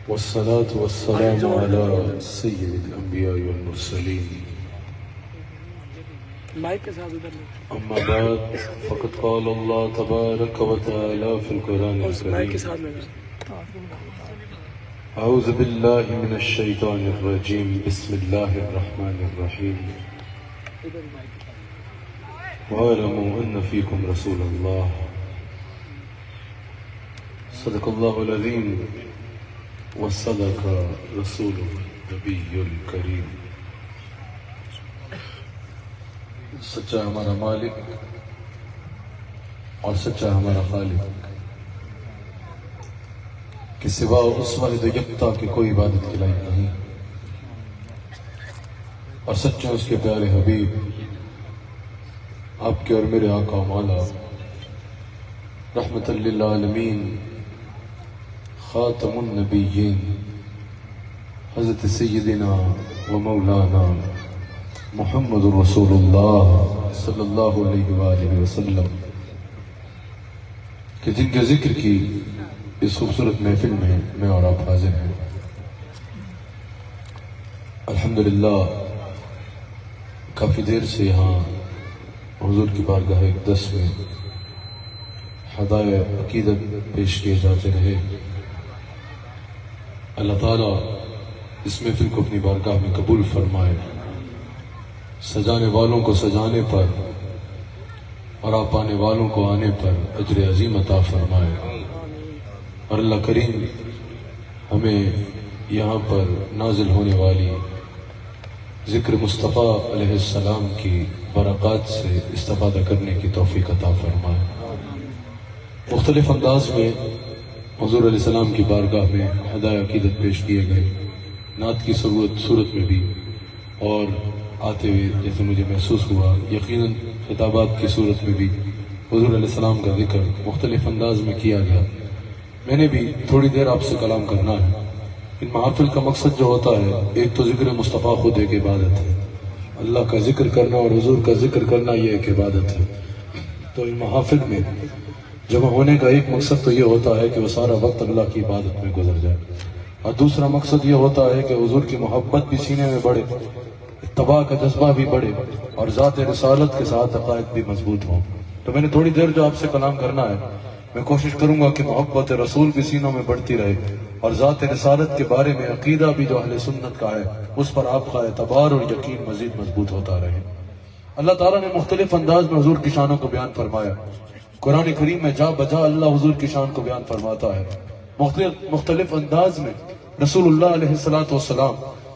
والصلاة والسلام على سيد الأنبياء والمرسلين أما بعد فقد قال الله تبارك وتعالى في القرآن الكريم أعوذ بالله من الشيطان الرجيم بسم الله الرحمن الرحيم واعلموا أن فيكم رسول الله صدق الله العظيم وصدق رسوله النبي الكريم۔ سچا ہمارا مالک اور سچا ہمارا خالق کہ سوا اس واحد یکتا کی کوئی عبادت کے لائق نہیں، اور سچے اس کے پیارے حبیب آپ کے اور میرے آقا و مولا رحمت للعالمین خاتم النبیین حضرت سیدنا و مولانا محمد رسول اللہ صلی اللہ علیہ وآلہ وسلم کہ جن کے ذکر کی اس خوبصورت محفل میں اور آپ حاضر ہیں۔ الحمدللہ کافی دیر سے یہاں حضور کی بارگاہ اقدس میں ہدایہ عقیدت پیش کیے جاتے رہے۔ اللہ تعالیٰ اس محفل کو اپنی بارگاہ میں قبول فرمائے، سجانے والوں کو سجانے پر اور آپ آنے والوں کو آنے پر اجر عظیم عطا فرمائے، اور اللہ کریم ہمیں یہاں پر نازل ہونے والی ذکر مصطفیٰ علیہ السلام کی برکات سے استفادہ کرنے کی توفیق عطا فرمائے۔ مختلف انداز میں حضور علیہ السلام کی بارگاہ میں ہدایہ عقیدت پیش کیے گئے، نعت کی صورت میں بھی، اور آتے ہوئے جیسے مجھے محسوس ہوا یقیناً خطابات کی صورت میں بھی حضور علیہ السلام کا ذکر مختلف انداز میں کیا گیا۔ میں نے بھی تھوڑی دیر آپ سے کلام کرنا ہے۔ ان محافل کا مقصد جو ہوتا ہے، ایک تو ذکر مصطفیٰ خود ایک عبادت ہے، اللہ کا ذکر کرنا اور حضور کا ذکر کرنا یہ ایک عبادت ہے۔ تو ان محافل میں جمع ہونے کا ایک مقصد تو یہ ہوتا ہے کہ وہ سارا وقت اللہ کی عبادت میں گزر جائے، اور دوسرا مقصد یہ ہوتا ہے کہ حضور کی محبت بھی سینے میں بڑھے، اتباع کا جذبہ بھی بڑھے، اور ذات رسالت کے ساتھ عقائد بھی مضبوط ہوں۔ تو میں نے تھوڑی دیر جو آپ سے کلام کرنا ہے، میں کوشش کروں گا کہ محبت رسول بھی سینوں میں بڑھتی رہے، اور ذات رسالت کے بارے میں عقیدہ بھی جو اہل سنت کا ہے اس پر آپ کا اعتبار اور یقین مزید مضبوط ہوتا رہے۔ اللہ تعالیٰ نے مختلف انداز میں حضور کی شانوں کو بیان فرمایا۔ قرآن کریم میں جا بجا اللہ حضور کی شان کو بیان فرماتا ہے۔ مختلف انداز میں رسول اللہ علیہ السلام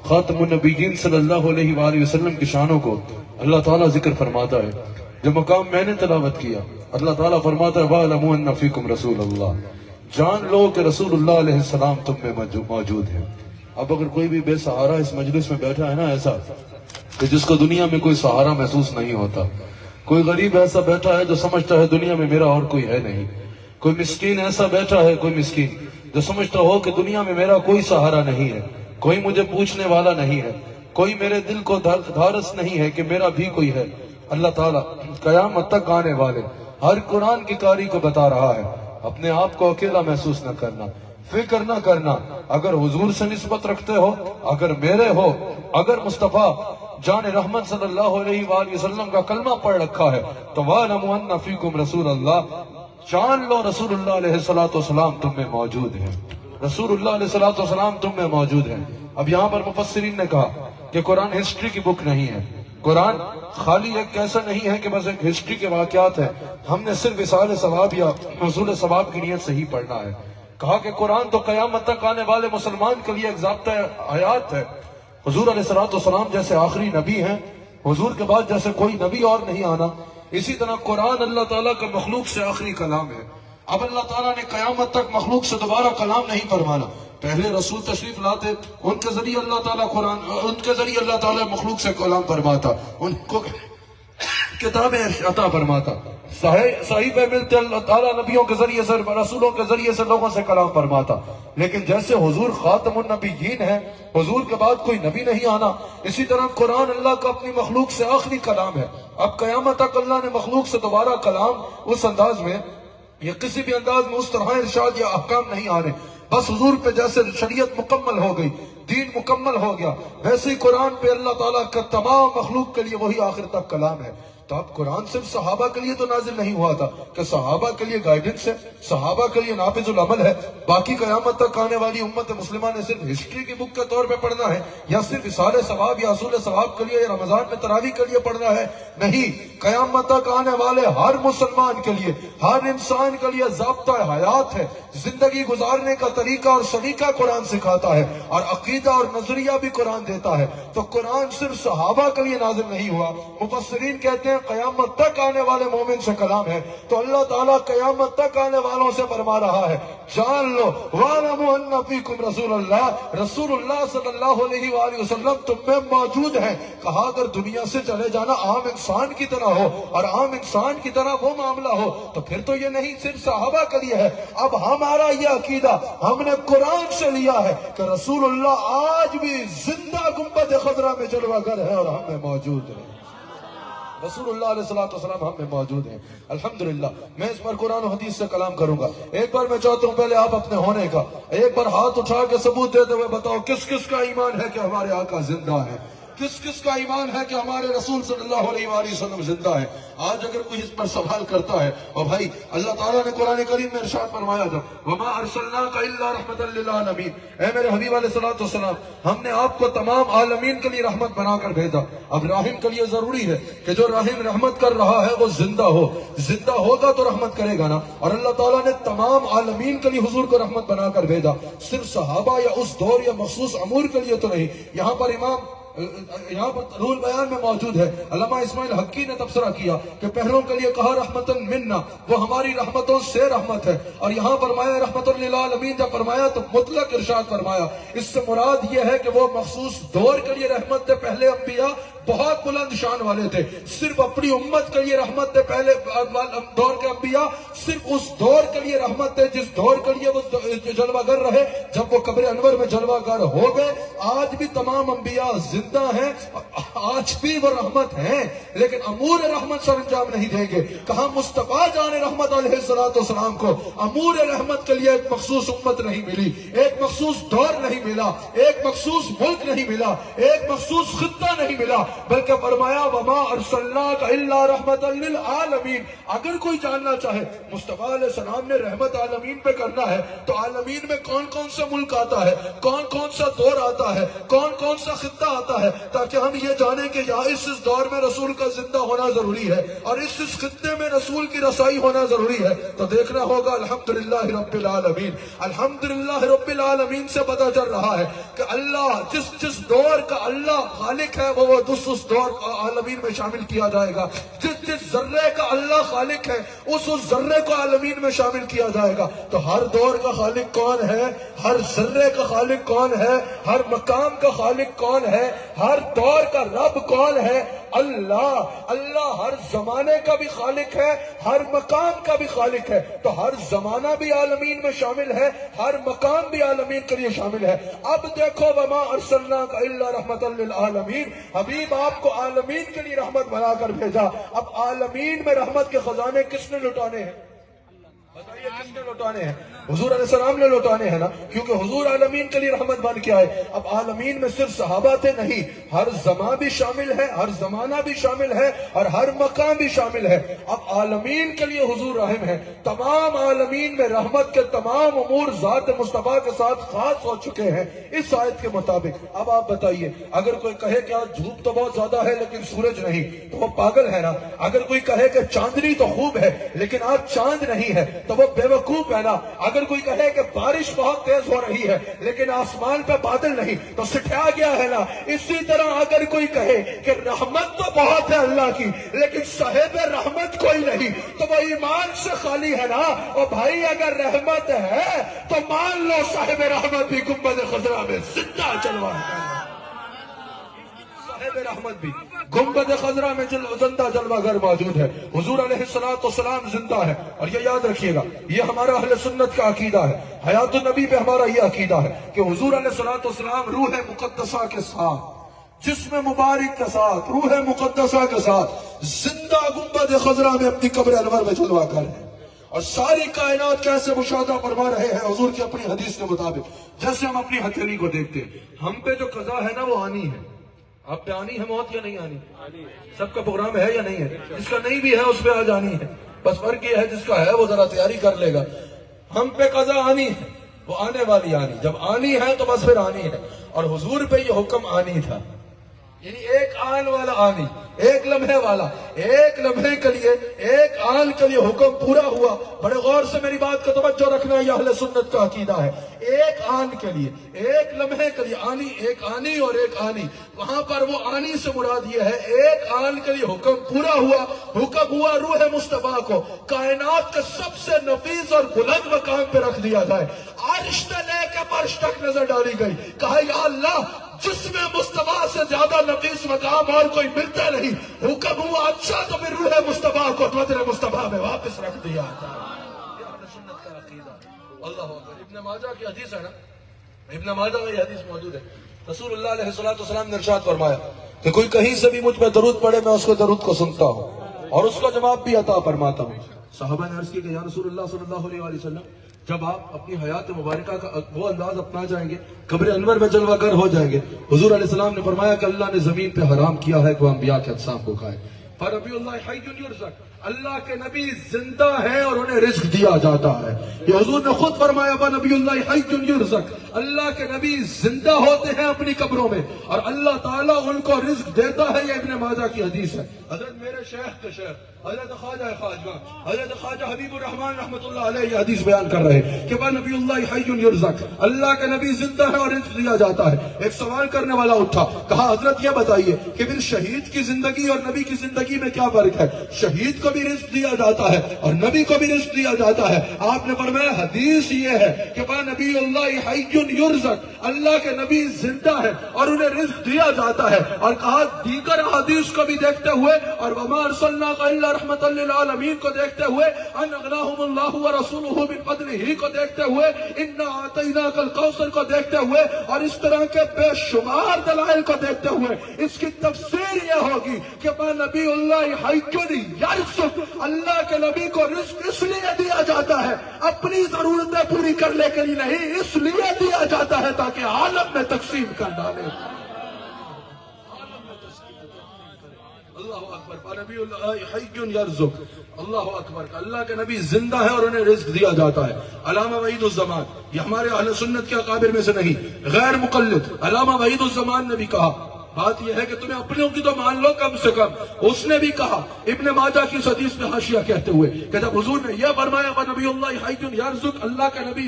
خاتم النبیین صلی اللہ علیہ وآلہ وسلم کی شانوں کو اللہ تعالیٰ ذکر فرماتا ہے۔ جو مقام میں نے تلاوت کیا، اللہ تعالیٰ فرماتا ہے وَاعْلَمُوا أَنَّ فِيكُمْ رَسُولَ اللَّهِ، جان لو کہ رسول اللہ علیہ السلام تم میں موجود ہیں۔ اب اگر کوئی بھی بے سہارا اس مجلس میں بیٹھا ہے نا، ایسا کہ جس کو دنیا میں کوئی سہارا محسوس نہیں ہوتا، کوئی غریب ایسا بیٹھا ہے جو سمجھتا ہے دنیا میں میرا اور کوئی ہے نہیں، کوئی مسکین ایسا بیٹھا ہے، کوئی مسکین جو سمجھتا ہو کہ دنیا میں میرا کوئی سہارا نہیں ہے، کوئی مجھے پوچھنے والا نہیں ہے، کوئی میرے دل کو دھارس نہیں ہے کہ میرا بھی کوئی ہے، اللہ تعالیٰ قیامت تک آنے والے ہر قرآن کی قاری کو بتا رہا ہے اپنے آپ کو اکیلا محسوس نہ کرنا، فکر نہ کرنا، اگر حضور سے نسبت رکھتے ہو، اگر میرے ہو، اگر مصطفیٰ جان رحمت صلی اللہ علیہ وآلہ وسلم کا کلمہ پڑھ رکھا ہے تو وَاعْلَمُوا أَنَّ فِيكُمْ رَسُولَ اللَّهِ، جان لو رسول اللہ علیہ السلام تم میں موجود ہیں، رسول اللہ علیہ السلام تم میں موجود ہیں۔ اب یہاں پر مفسرین نے کہا کہ قرآن ہسٹری کی بک نہیں ہے، قرآن خالی ایک ایسا نہیں ہے کہ بس ایک ہسٹری کے واقعات ہیں، ہم نے صرف اصال ثواب یا حصول ثواب کی نیت سے ہی پڑھنا ہے۔ کہا کہ قرآن تو قیامت تک آنے والے مسلمان کے لیے ایک ضابطہ حیات ہے۔ حضور علیہ السلام جیسے آخری نبی ہیں، حضور کے بعد جیسے کوئی نبی اور نہیں آنا، اسی طرح قرآن اللہ تعالیٰ کا مخلوق سے آخری کلام ہے۔ اب اللہ تعالیٰ نے قیامت تک مخلوق سے دوبارہ کلام نہیں فرمانا، پہلے رسول تشریف لاتے، ان کے ذریعے اللہ تعالیٰ قرآن، ان کے ذریعے اللہ تعالیٰ مخلوق سے کلام فرماتا، ان کو کتابیں عطا فرماتا، صحیفے ملتے اللہ تعالیٰ نبیوں کے ذریعے سے، رسولوں کے ذریعے سے لوگوں سے کلام فرماتا۔ لیکن جیسے حضور خاتم النبیین ہیں، حضور کے بعد کوئی نبی نہیں آنا، اسی طرح قرآن اللہ کا اپنی مخلوق سے آخری کلام ہے۔ اب قیامت تک اللہ نے مخلوق سے دوبارہ کلام اس انداز میں یا کسی بھی انداز میں اس طرح ارشاد یا احکام نہیں آنے۔ بس حضور پہ جیسے شریعت مکمل ہو گئی، دین مکمل ہو گیا، ویسے ہی قرآن پہ اللہ تعالیٰ کا تمام مخلوق کے لیے وہی آخر تک کلام ہے۔ تو اب قرآن صرف صحابہ کے لیے تو نازل نہیں ہوا تھا کہ صحابہ کے لیے گائیڈنس ہے، صحابہ کے لیے نافذ العمل ہے، باقی قیامت تک آنے والی امت مسلمہ نے صرف ہسٹری کی بک کے طور پہ پڑھنا ہے، یا صرف اصال ثواب یا اصول ثواب کے لیے، یا رمضان میں تراویح کے لیے پڑھنا ہے؟ نہیں، قیامت تک آنے والے ہر مسلمان کے لیے، ہر انسان کے لیے ضابطہ حیات ہے، زندگی گزارنے کا طریقہ اور سلیقہ قرآن سکھاتا ہے، اور عقیدہ اور نظریہ بھی قرآن دیتا ہے۔ تو قرآن صرف صحابہ کے لیے نازل نہیں ہوا، مفسرین کہتے ہیں قیامت تک آنے والے مومن سے کلام ہے۔ تو اللہ تعالیٰ قیامت تک آنے والوں سے فرما رہا ہے، جان لو وَاعْلَمُوا أَنَّ فِيكُمْ رَسُولَ اللَّهِ، رسول اللہ صلی اللہ علیہ وآلہ وسلم تم میں موجود ہیں۔ کہا اگر دنیا سے چلے جانا عام انسان کی طرح ہو اور عام انسان کی طرح وہ معاملہ ہو تو پھر تو یہ نہیں صرف صحابہ کے لیے ہے۔ اب ہمارا یہ عقیدہ ہم نے قرآن سے لیا ہے کہ رسول اللہ آج بھی زندہ گنبد خضرا میں جلوہ گر ہے اور ہم میں موجود ہے۔ رسول اللہ علیہ السلام ہم میں موجود ہیں، الحمدللہ۔ میں اس پر قرآن و حدیث سے کلام کروں گا۔ ایک بار میں چاہتا ہوں پہلے آپ اپنے ہونے کا ایک بار ہاتھ اٹھا کے ثبوت دیتے ہوئے بتاؤ کس کس کا ایمان ہے کہ ہمارے آقا زندہ ہے، کس کس کا ایمان ہے کہ ہمارے رسول صلی اللہ علیہ وآلہ وسلم زندہ ہے۔ آج اگر کوئی اس پر سوال کرتا ہے، اور بھائی اللہ تعالیٰ نے قرآن کریم میں ارشاد فرمایا تھا وَمَا أَرْسَلْنَاكَ إِلَّا رَحْمَةً لِّلْعَالَمِينَ، اے میرے حبیب علیہ السلام ہم نے آپ کو تمام عالمین کے لیے رحمت بنا کر بھیجا۔ اب راحم کے لیے ضروری ہے کہ جو راحم رحمت کر رہا ہے وہ زندہ ہو، زندہ ہوگا تو رحمت کرے گا نا۔ اور اللہ تعالیٰ نے تمام عالمین کے لیے حضور کو رحمت بنا کر بھیجا، صرف صحابہ یا اس دور یا مخصوص امور کے لیے تو نہیں۔ یہاں پر یہاں پر روح البیان میں موجود ہے، علامہ اسماعیل حقی نے تبصرہ کیا کہ پہلوں کے لیے کہا رحمتن منا، وہ ہماری رحمتوں سے رحمت ہے، اور یہاں فرمایا رحمت للعالمین جب فرمایا تو مطلق ارشاد فرمایا۔ اس سے مراد یہ ہے کہ وہ مخصوص دور کے لیے رحمت تھے، پہلے انبیاء بہت بلند شان والے تھے، صرف اپنی امت کے لیے رحمت تھے، پہلے دور کے انبیاء صرف اس دور کے لیے رحمت تھے جس دور کے لیے وہ جلوہ گر رہے۔ جب وہ قبر انور میں جلوہ گر ہو گئے، آج بھی تمام انبیاء زندہ ہیں، آج بھی وہ رحمت ہیں، لیکن امور رحمت سر انجام نہیں دیں گے۔ کہاں مصطفیٰ جان رحمت علیہ السلام کو امور رحمت کے لیے ایک مخصوص امت نہیں ملی، ایک مخصوص دور نہیں ملا، ایک مخصوص ملک نہیں ملا، ایک مخصوص خطہ نہیں ملا، بلکہ فرمایا وَمَا أَرْسَلْنَاكَ إِلَّا رَحْمَةً لِّلْعَالَمِينَ۔ اگر کوئی جاننا چاہے مصطفیٰ علیہ السلام نے رحمت عالمین پہ کرنا ہے تو عالمین میں کون کون سا ملک آتا ہے، کون کون سا دور آتا ہے، کون کون سا خطہ آتا ہے، تاکہ ہم یہ جانیں کہ یہاں اس دور میں رسول کا زندہ ہونا ضروری ہے اور اس خطے میں رسول کی رسائی ہونا ضروری ہے۔ تو دیکھنا ہوگا الحمدللہ رب العالمین، الحمدللہ رب العالمین سے پتہ چل رہا ہے کہ اللہ جس دور کا اللہ خالق ہے وہ اس دور عالمین میں شامل کیا جائے گا، جس ذرے کا اللہ خالق ہے اس ذرے کو عالمین میں شامل کیا جائے گا۔ تو ہر دور کا خالق کون ہے، ہر ذرے کا خالق کون ہے، ہر مقام کا خالق کون ہے، ہر دور کا رب کون ہے؟ اللہ۔ اللہ ہر زمانے کا بھی خالق ہے، ہر مقام کا بھی خالق ہے، تو ہر زمانہ بھی عالمین میں شامل ہے، ہر مقام بھی عالمین کے لیے شامل ہے۔ اب دیکھو وَمَا أَرْسَلْنَاكَ إِلَّا رَحْمَةً لِّلْعَالَمِينَ، حبیب آپ کو عالمین کے لیے رحمت بنا کر بھیجا۔ اب عالمین میں رحمت کے خزانے کس نے لٹانے ہیں؟ بتائیے کس نے لوٹانے ہیں؟ حضور علیہ السلام نے لوٹانے ہیں نا، کیونکہ حضور عالمین کے لیے رحمت بن کے آئے۔ اب عالمین میں صرف صحابہ تھے نہیں، ہر زمان بھی شامل ہے، ہر زمانہ بھی شامل ہے اور ہر مقام بھی شامل ہے۔ اب عالمین کے لیے حضور رحم ہے، تمام عالمین میں رحمت کے تمام امور ذات مصطفیٰ کے ساتھ خاص ہو چکے ہیں اس آیت کے مطابق۔ اب آپ بتائیے اگر کوئی کہے کہ آج دھوپ تو بہت زیادہ ہے لیکن سورج نہیں تو وہ پاگل ہے نا؟ اگر کوئی کہے کہ چاندنی تو خوب ہے لیکن آج چاند نہیں ہے تو وہ بے وقوف ہے نا؟ اگر کوئی کہے کہ بارش بہت تیز ہو رہی ہے لیکن آسمان پہ بادل نہیں تو سٹھا گیا ہے نا؟ اسی طرح اگر کوئی کہے کہ رحمت تو بہت ہے اللہ کی لیکن صاحب رحمت کوئی نہیں تو وہ ایمان سے خالی ہے نا؟ اور بھائی اگر رحمت ہے تو مان لو صاحب رحمت بھی گنبد خضرا میں زندہ چلوا ہے، صاحب رحمت بھی گنبد خضرا میں زندہ جلوہ گر موجود ہے۔ حضور علیہ السلام زندہ ہے، اور یہ یاد رکھیے گا یہ ہمارا اہل سنت کا عقیدہ ہے، حیات النبی پہ ہمارا یہ عقیدہ ہے کہ حضور علیہ السلام روح مقدسہ کے ساتھ، جسم مبارک کے ساتھ، روح مقدسہ کے ساتھ زندہ گنبد خضرا میں اپنی قبر انور میں جلوہ گر ہے۔ اور ساری کائنات کیسے مشاہدہ فرما رہے ہیں حضور کی اپنی حدیث کے مطابق، جیسے ہم اپنی ہتھیلی کو دیکھتے ہیں، ہم پہ جو قضا ہے نا وہ آنی ہے۔ آپ پہ آنی ہے موت یا نہیں آنی؟ سب کا پروگرام ہے یا نہیں ہے؟ جس کا نہیں بھی ہے اس پہ آ جانی ہے، بس فرق یہ ہے جس کا ہے وہ ذرا تیاری کر لے گا۔ ہم پہ قضا آنی ہے، وہ آنے والی آنی، جب آنی ہے تو بس پھر آنی ہے۔ اور حضور پہ یہ حکم آنی تھا، یعنی ایک آن والا آنی، ایک لمحے والا، ایک لمحے کے لیے، ایک آن کے لیے حکم پورا ہوا۔ بڑے غور سے میری بات کا توجہ رکھنا، یہ اہل سنت کا عقیدہ ہے۔ ایک آن کے لیے، ایک لمحے کے لیے آنی، ایک آنی اور ایک آنی، وہاں پر وہ آنی سے مراد یہ ہے ایک آن کے لیے حکم پورا ہوا۔ حکم ہوا روح مصطفیٰ کو کائنات کے سب سے نفیس اور بلند مقام پہ رکھ دیا جائے، عرش سے لے کے فرش تک نظر ڈالی گئی۔ کہا یا اللہ، جس میں مصطفیٰ سے زیادہ نفیس مقام اور کوئی ملتا نہیں، حکم ہوا اچھا تو پھر روح مصطفیٰ کو مدر مصطفیٰ میں واپس رکھ دیا جائے۔ یہ اہل سنت کا عقیدہ۔ اللہ اکبر۔ ابن ماجہ کی حدیث ہے نا، ابن ماجہ میں یہ حدیث موجود ہے، رسول اللہ علیہ السلام نے ارشاد فرمایا کہ کوئی کہیں سے بھی مجھ پہ درود پڑھے، میں اس کو درود کو سنتا ہوں اور اس کا جواب بھی عطا فرماتا ہوں۔ صحابہ نے عرض کی کہ یا رسول اللہ صلی اللہ علیہ وسلم، جب آپ اپنی حیات مبارکہ کا وہ انداز اپنا جائیں گے، قبر انور میں جلوہ گر ہو جائیں گے، حضور علیہ السلام نے فرمایا کہ اللہ نے زمین پہ حرام کیا ہے کہ وہ انبیاء کے اجسام کو کھائے۔ فَنَبِيُّ اللَّهِ حَيٌّ يُرْزَقُ، اللہ کے نبی زندہ ہے اور انہیں رزق دیا جاتا ہے۔ یہ حضور نے خود فرمایا فَنَبِيُّ اللَّهِ حَيٌّ يُرْزَقُ، اللہ کے نبی زندہ ہوتے ہیں اپنی قبروں میں اور اللہ تعالیٰ ان کو رزق دیتا ہے۔ یہ ابن ماجہ کی حدیث ہے۔ حضرت میرے شیخ کے شیخ حضرت خواجہ خواجہ حضرت خواجہ حبیب الرحمن رحمۃ اللہ علیہ یہ حدیث بیان کر رہے ہیں کہ نبی اللہ حی یرزق، اللہ کے نبی زندہ ہے اور رزق دیا جاتا ہے۔ ایک سوال کرنے والا اٹھا، کہا حضرت یہ بتائیے کہ پھر شہید کی زندگی اور نبی کی زندگی میں کیا فرق ہے؟ شہید کو بھی رزق دیا جاتا ہے اور نبی کو بھی رزق دیا جاتا ہے۔ آپ نے فرمایا حدیث یہ ہے کہ نبی اللہ حی یرزق، اللہ کے نبی زندہ ہے اور انہیں رزق دیا جاتا ہے، اور کہا دیگر حدیث کو بھی دیکھتے ہوئے اور وما ارسلناک الا رحمۃ للعالمین کو دیکھتے ہوئے، ان اغناہم اللہ ورسولہ من فضلہ کو دیکھتے ہوئے، انا اعطیناک الکوثر کو دیکھتے ہوئے، اور اس طرح کے بے شمار دلائل کو دیکھتے ہوئے اس کی تفسیر یہ ہوگی کہ نبی اللہ حی یرزق، اللہ کے نبی کو رزق اس لیے دیا جاتا ہے اپنی ضرورتیں پوری کرنے کے لیے نہیں، اس لیے دیا جاتا ہے تاکہ عالم میں تقسیم کر ڈالے۔ اللہ اکبر، نبی اللہ حی یرزق، اللہ اکبر، اللہ کے نبی زندہ ہے اور انہیں رزق دیا جاتا ہے۔ علامہ وحید الزمان، یہ ہمارے اہل سنت کے اکابر میں سے نہیں، غیر مقلد علامہ وحید الزمان نے بھی کہا، بات یہ ہے کہ تمہیں اپنوں کی تو مان لو کم سے کم۔ اس نے بھی کہا ابن ماجہ کی حدیث میں حاشیہ کہتے ہوئے کہ جب حضور نے یہ فرمایا نبی اللہ حی یرزق، اللہ کا نبی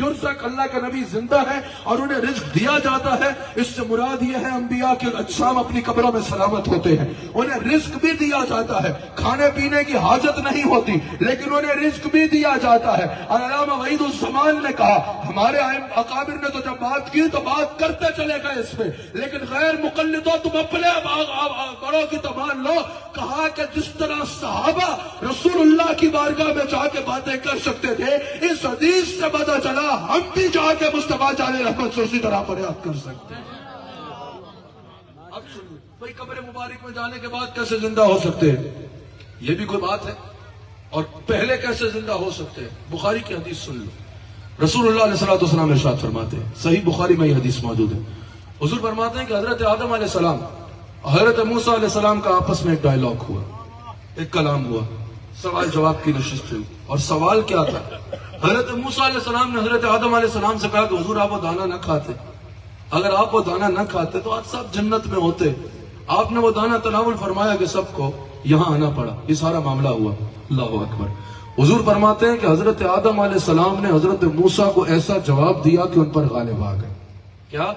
یرزق، اللہ کا نبی زندہ ہے اور انہیں رزق دیا جاتا ہے، اس سے مراد یہ ہے انبیاء کے اجسام اپنی قبروں میں سلامت ہوتے ہیں، انہیں رزق بھی دیا جاتا ہے، کھانے پینے کی حاجت نہیں ہوتی لیکن انہیں رزق بھی دیا جاتا ہے۔ اور علامہ وحید الزمان نے کہا ہمارے اکابر نے تو جب بات کی تو بات کرتے چلے گئے اس پہ، لیکن غیر مقلدو تم اپنے بڑوں کی تو مان لو۔ کہا کہ جس طرح صحابہ رسول اللہ کی بارگاہ میں جا کے باتیں کر سکتے تھے، اس حدیث سے پتہ چلا ہم بھی جا کے مصطفیٰ علیہ رحمت سے اسی طرح فریاد کر سکتے ہیں۔ اب سنو بھائی، قبر مبارک میں جانے کے بعد کیسے زندہ ہو سکتے ہیں؟ یہ بھی کوئی بات ہے، اور پہلے کیسے زندہ ہو سکتے ہیں؟ بخاری کی حدیث سن لو، رسول اللہ علیہ السلام ارشاد فرماتے ہیں، صحیح بخاری میں یہ حدیث موجود ہے، حضور فرماتے ہیں کہ حضرت آدم علیہ السلام حضرت موسیٰ علیہ السلام کا آپس میں ایک ڈائلاگ ہوا، ایک کلام ہوا، سوال جواب کی نشست ہوئی، اور سوال کیا تھا؟ حضرت موسیٰ علیہ السلام نے حضرت آدم علیہ السلام سے کہا کہ حضور آپ وہ دانا نہ کھاتے، اگر آپ وہ دانا نہ کھاتے تو آج سب جنت میں ہوتے، آپ نے وہ دانا تناول فرمایا کہ سب کو یہاں آنا پڑا، یہ سارا معاملہ ہوا۔ اللہ اکبر۔ حضور فرماتے ہیں کہ حضرت آدم علیہ السلام نے حضرت موسیٰ کو ایسا جواب دیا کہ ان پر غالب آ گئے۔ کیا؟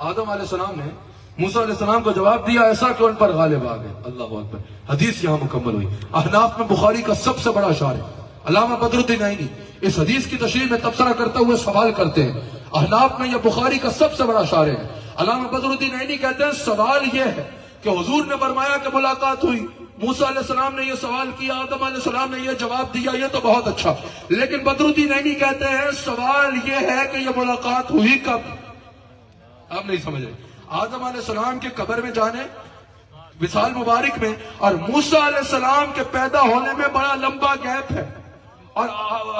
آدم علیہ السلام نے موسیٰ علیہ السلام کو جواب دیا ایسا کہ ان پر غالب آ گئے۔ اللہ اکبر۔ حدیث یہاں مکمل ہوئی۔ احناف میں بخاری کا سب سے بڑا شارح علامہ بدر الدین عینی اس حدیث کی تشریح میں تبصرہ کرتے ہوئے سوال کرتے ہیں، احناف میں یہ بخاری کا سب سے بڑا شارح ہے۔ علامہ بدر الدین عینی کہتے ہیں سوال یہ ہے کہ حضور نے فرمایا کہ ملاقات ہوئی، موسیٰ علیہ السلام نے یہ سوال کیا، آدم علیہ السلام نے یہ جواب دیا، یہ تو بہت اچھا، لیکن بدر الدین عینی کہتے ہیں سوال یہ ہے کہ یہ ملاقات ہوئی کب؟ آپ نہیں سمجھ رہے۔ آدم علیہ السلام کے قبر میں جانے، وصال مبارک میں، اور موسیٰ علیہ السلام کے پیدا ہونے میں بڑا لمبا گیپ ہے، اور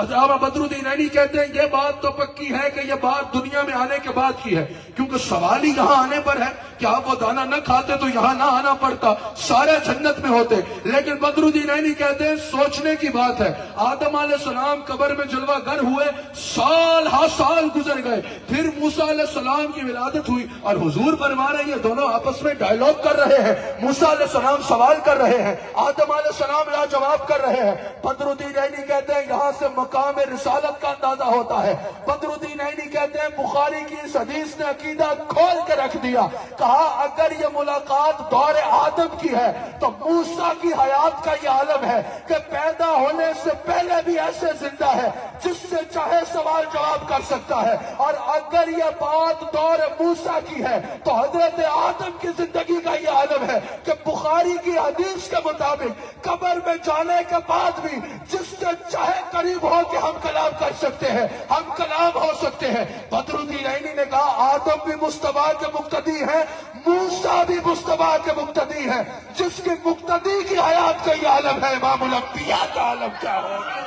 علامہ بدرالدین عینی کہتے ہیں یہ بات تو پکی ہے کہ یہ بات دنیا میں آنے کے بعد کی ہے، کیونکہ سوال ہی یہاں آنے پر ہے کہ آپ وہ دانا نہ کھاتے تو یہاں نہ آنا پڑتا، سارے جنت میں ہوتے۔ لیکن بدرالدین عینی کہتے ہیں سوچنے کی بات ہے، آدم علیہ السلام قبر میں جلوہ گر ہوئے، سال ہا سال گزر گئے، پھر موسیٰ علیہ السلام کی ولادت ہوئی، اور حضور فرما رہے ہیں یہ دونوں آپس میں ڈائیلاگ کر رہے ہیں، موسیٰ علیہ السلام سوال کر رہے ہیں، آدم علیہ السلام لا جواب کر رہے ہیں۔ بدرالدین عینی کہتے ہیں یہاں سے مقام رسالت کا اندازہ ہوتا ہے۔ بدرالدین عینی کہتے ہیں بخاری کی اس حدیث نے عقیدہ کھول کے رکھ دیا، کہا اگر یہ ملاقات دور آدم کی ہے تو موسیٰ کی حیات کا یہ عالم ہے کہ پیدا ہونے سے پہلے بھی ایسے زندہ ہے جس سے چاہے سوال جواب کر سکتا ہے، اور اگر یہ بات دور موسیٰ کی ہے تو حضرت آدم کی زندگی کا یہ عالم ہے کہ بخاری کی حدیث کے مطابق قبر میں جانے کے بعد بھی جس سے چاہے قریب ہو کہ ہم کلام کر سکتے ہیں، ہم کلام ہو سکتے ہیں۔ بدرالدین عینی نے کہا آدم بھی مصطفیٰ کے مقتدی ہے، موسیٰ بھی مصطفیٰ کے مقتدی ہے، جس کے مقتدی کی حیات کا یہ عالم ہے، امام الانبیاء کا عالم کیا ہوگا؟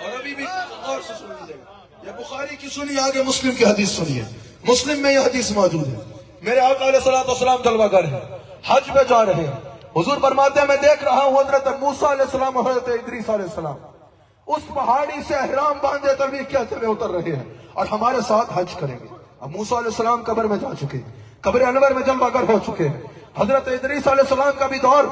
اور ابھی بھی غور سے سن لیجیے گا، یہ بخاری کی سنی، آگے مسلم کی حدیث سنیے، مسلم میں یہ حدیث موجود ہے۔ میرے آقا علیہ السلام جلوہ گر ہیں، حج پہ جا رہے ہیں، حضور فرماتے ہیں میں دیکھ رہا ہوں حضرت موسیٰ علیہ السلام اور حضرت ادریس علیہ السلام اس پہاڑی سے احرام باندھے تلبیہ کہتے ہوئے اتر رہے ہیں اور ہمارے ساتھ حج کریں گے۔ اب موسیٰ علیہ السلام قبر میں جا چکے ہیں، قبر انور میں جلوہ گر ہو چکے ہیں، حضرت ادریس علیہ السلام کا بھی دور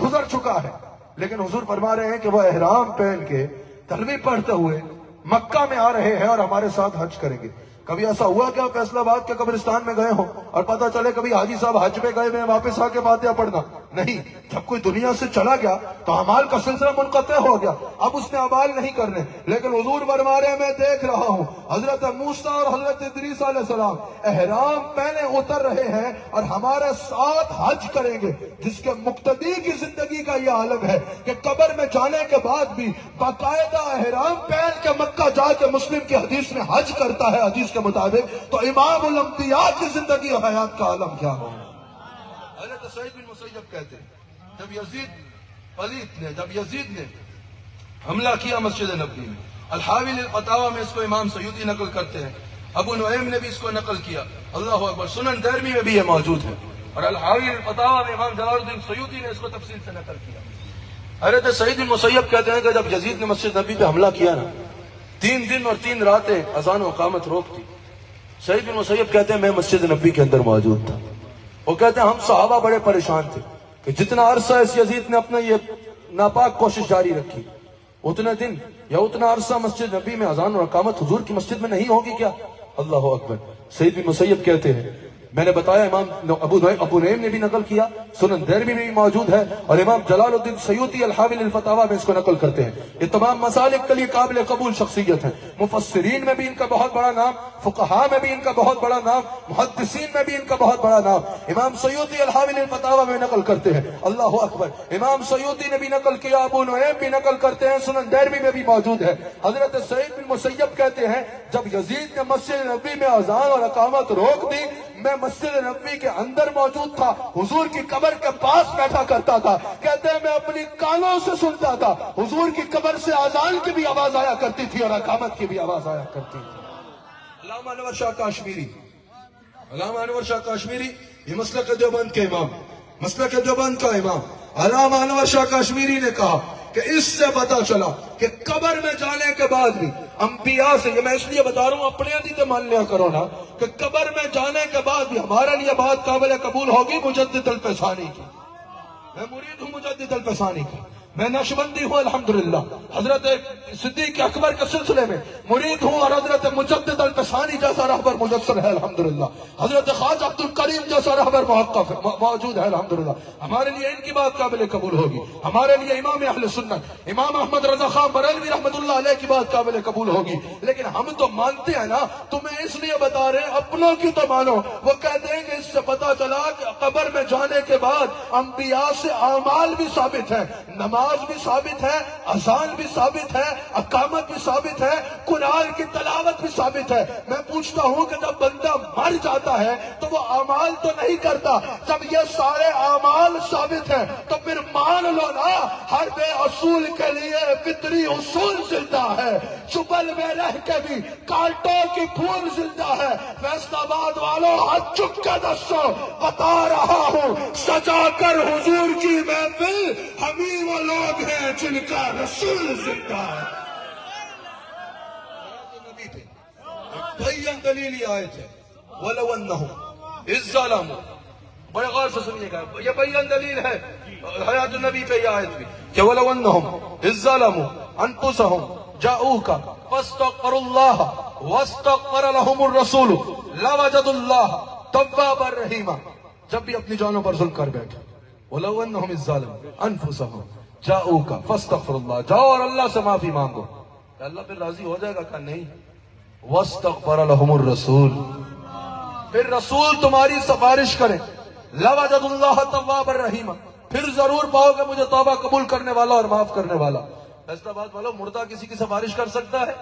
گزر چکا ہے، لیکن حضور فرما رہے ہیں کہ وہ احرام پہن کے تلبیہ پڑھتے ہوئے مکہ میں آ رہے ہیں اور ہمارے ساتھ حج کریں گے۔ کبھی ایسا ہوا کہ آپ فیصل آباد کے قبرستان میں گئے ہوں اور پتہ چلے کبھی حاجی صاحب حج پہ گئے میں واپس آ کے فاتحہ پڑھنا؟ نہیں، جب کوئی دنیا سے چلا گیا تو اعمال کا سلسلہ منقطع ہو گیا، اب اس نے اعمال نہیں کرنے۔ لیکن حضور فرما رہے ہیں میں دیکھ رہا ہوں حضرت موسیٰ اور حضرت ادریس علیہ السلام احرام پہنے اتر رہے ہیں اور ہمارے ساتھ حج کریں گے، جس کے مقتدی کی زندگی کا یہ عالم ہے کہ قبر میں جانے کے بعد بھی باقاعدہ احرام پہن کے مکہ جا کے مسلم کی حدیث میں حج کرتا ہے حدیث کے مطابق، تو امام الانبیاء کی زندگی اور حیات کا عالم کیا ہو؟ حضرت سعید بن مسیب کہتے ہیں جب یزید نے حملہ کیا مسجد نبوی میں، الحاوی للفتاوی میں اس کو امام سیوطی نقل کرتے ہیں، ابو نعیم نے بھی اس کو نقل کیا، اللہ اکبر، سنن دارمی میں بھی یہ موجود ہے، اور الحاوی للفتاوی میں امام جلال الدین سیوطی نے اس کو تفصیل سے نقل کیا۔ حضرت سعید بن مسیب کہتے ہیں کہ جب یزید نے مسجد نبوی پہ حملہ کیا نا، 3 دن اور 3 راتیں اذان و اقامت روک دی۔ سعید بن مسیب کہتے ہیں میں مسجد نبوی کے اندر موجود تھا، وہ کہتے ہیں ہم صحابہ بڑے پریشان تھے کہ جتنا عرصہ اس یزید نے اپنا یہ ناپاک کوشش جاری رکھی، اتنے دن یا اتنا عرصہ مسجد نبی میں اذان اور اقامت حضور کی مسجد میں نہیں ہوگی کیا؟ اللہ اکبر۔ سعید بن مسیب کہتے ہیں میں نے بتایا امام ابو نعیم نے بھی نقل کیا، سنن دارمی میں بھی موجود ہے، اور امام جلال الدین سیوطی الحاوی للفتاوی میں اس کو نقل کرتے ہیں۔ یہ تمام مسالک کے لیے قابل قبول شخصیت ہیں، مفسرین میں بھی ان کا بہت بڑا نام، فقہاء میں بھی ان کا بہت بڑا نام، محدثین میں بھی ان کا بہت بڑا نام۔ امام سیوطی الحاوی للفتاوی میں نقل کرتے ہیں، اللہ اکبر، امام سیوطی نے بھی نقل کیا، ابو نعیم بھی نقل کرتے ہیں، سنن دارمی میں بھی موجود ہے۔ حضرت سعید بن مسیب کہتے ہیں جب یزید نے مسجد نبوی میں اذان اور اقامت روک دی، میں مسجد نبوی کے اندر موجود تھا، حضور کی قبر کے پاس بیٹھا کرتا تھا، کہتے ہیں میں اپنی کانوں سے سنتا تھا، حضور کی قبر سے اذان کی بھی آواز آیا کرتی تھی اور اقامت کی بھی آواز آیا کرتی تھی۔ علامہ انور شاہ کاشمیری، علامہ انور شاہ کاشمیری یہ مسلک دیوبند کے امام، مسلک دیوبند کا امام علامہ انور شاہ کاشمیری نے کہا کہ اس سے پتا چلا کہ قبر میں جانے کے بعد بھی انبیاء سے، یہ میں اس لیے بتا رہا ہوں اپنے عدیدے مان لیا کرو نا، کہ قبر میں جانے کے بعد بھی ہمارے لیے بات قابل قبول ہوگی مجدد الفسانی کی۔ میں مرید ہوں مجدد الفسانی کا، میں نقشبندی ہوں الحمدللہ، حضرت صدیق اکبر کے سلسلے میں مرید ہوں، اور حضرت مجدد الفسانی جیسا رہبر مجسر ہے الحمدللہ، حضرت خواجہ عبد الکریم جیسا رہبر موجود ہے الحمدللہ۔ ہمارے لیے ان کی بات قابل قبول ہوگی، ہمارے لیے امام اہل سنت امام احمد رضا خان بریلوی رحمت اللہ علیہ کی بات قابل قبول ہوگی، لیکن ہم تو مانتے ہیں نا، تمہیں اس لیے بتا رہے ہیں اپنوں کی تو مانو۔ وہ کہتے ہیں کہ اس سے پتا چلا کہ قبر میں جانے کے بعد انبیاء سے اعمال بھی ثابت ہیں، نماز نماز بھی ثابت ہے، اذان بھی ثابت ہے، اقامت بھی ثابت ہے، قرآن کی تلاوت بھی ثابت ہے۔ میں پوچھتا ہوں کہ جب بندہ مر جاتا ہے تو وہ اعمال تو نہیں کرتا، جب یہ سارے اعمال ثابت ہیں تو پھر مان لو نا، ہر بے اصول کے لیے فطری اصول زندہ ہے۔ چبل میں رہ کے بھی کانٹوں کی پھول زندہ ہے۔ فیصل آباد والوں ہاتھ چک کے دسو، بتا رہا ہوں سجا کر حضور کی محفل ہم ہی وہ لوگ ہیں جن کا رسول زندہ ہے۔ بھین دلیل یہ آیت ہے، وَلَوْ أَنَّهُمْ إِذْ ظَلَمُوا، بڑے غور سے سنیے گا، یہ بھین دلیل ہے حیات النبی پہ یہ آیت بھی کہ وَلَوْ أَنَّهُمْ إِذْ ظَلَمُوا أَنفُسَهُمْ جَاءُوكَ فَاسْتَغْفَرُوا اللَّهَ وَاسْتَغْفَرَ لَهُمُ الرَّسُولُ لَوَجَدُوا اللَّهَ تَوَّابًا رَحِيمًا۔ جب بھی اپنی جانوں پر ظلم کر بیٹھے، وَلَوْ أَنَّهُمْ إِذْ ظَلَمُوا أَنفُسَهُمْ جَاءُوكَ فَاسْتَغْفِرُوا اللَّهَ، جاؤ اور اللہ سے معافی مانگو، اللہ پھر راضی ہو جائے گا کہ نہیں؟ وَاسْتَغْفَرَ لَهُمُ الرَّسُولُ، پھر رسول تمہاری سفارش کریں، لَوَجَدُوا اللَّهَ تَوَّابًا رَحِيمًا، پھر ضرور پاؤ گے مجھے توبہ قبول کرنے والا اور معاف کرنے والا۔ فیصلہ آباد والو، مردہ کسی کی سفارش کر سکتا ہے؟